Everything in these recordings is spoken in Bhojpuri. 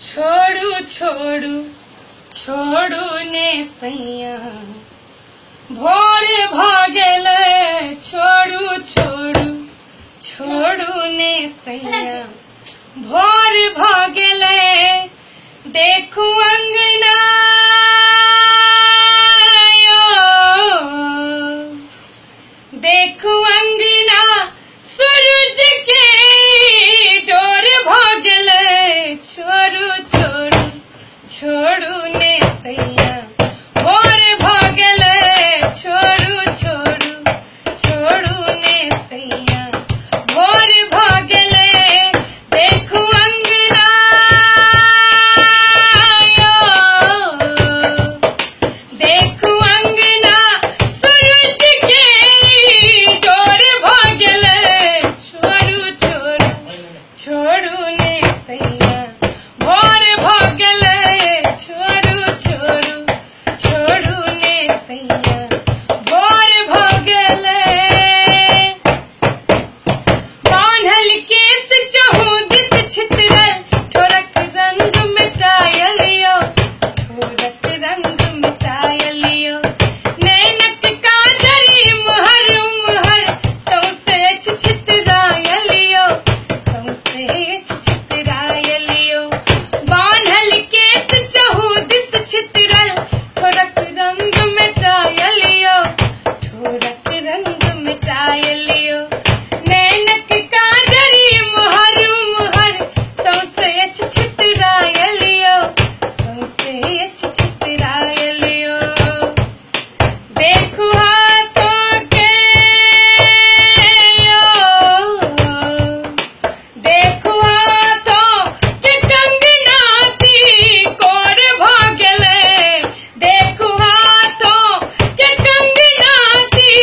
छोड़ू छोड़ू छोड़ू ने सैया भोर भागल छोड़ू छोड़ू छोड़ू ने सैया भोर भागल देखू अंगना देखू अंगना सूरज के जोर भागल छोड़ू छोड़ू छोड़ू ने सैया भोर भागल छोड़ू छोड़ू छोड़ू ने सैया भोर भागल देखू अंगना देखू अंगना सूरज के जोर भागल छोड़ू छोड़ू छोड़ू ने सैया भोर भागल छोड़ू छोड़ू छोड़ू ने सैया भोर भागल बांधल केस चहु दिस छितरल ठोरक रंग मिटायलियो ठोरक रंग मिटायलियो नैनक काजरी मुहर मुहर सौसे छितरायलियो सौसे छितरायलियो बांधल केस चहु दिस छितरल ठोरक रंग मिटायलियो ठोरक रंग मिटायलियो नैनक काजरी मुहर मुहर सौसे छितरायलियो सौसे छितरायलियो देखू हाथों के देखू हाथों के कंगनाती कोर भागल देखू हाथों के कंगनाती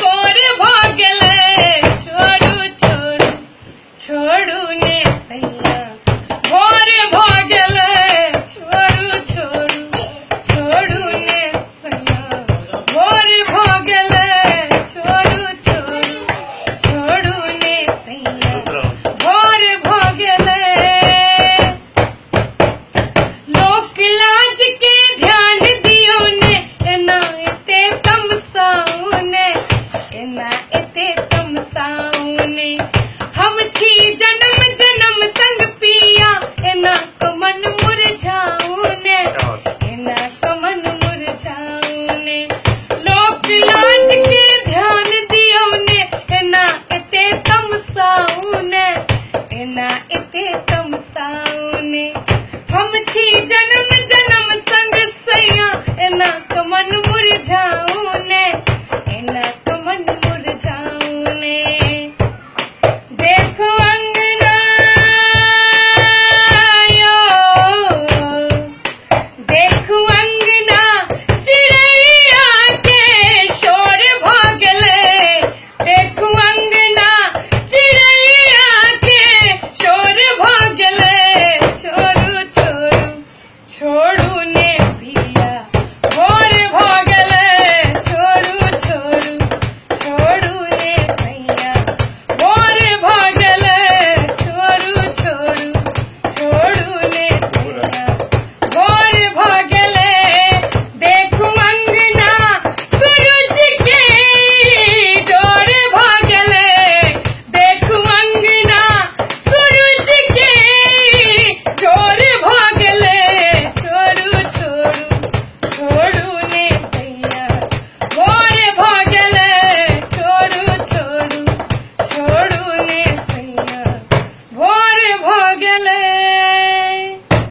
कोर भागल छोड़ू छोड़ू छोड़ू ने सैया भोर भागल छोड़ू छोड़ू छोड़ू ने सैया भोर भागल छोड़ू छोड़ू छोड़ू ने सैया भोर भागल लोक लाज के ध्यान दियो ने एना एते तमसाउने एना एते तमसाउने हम छी जन्म जन्म संग पिया एना कमन मुरझाउने एना कमन मुरझाउने लोक लाज के ध्यान दियो ने एना एते तमसाउने एना एते तमसाउने हम छी जन्म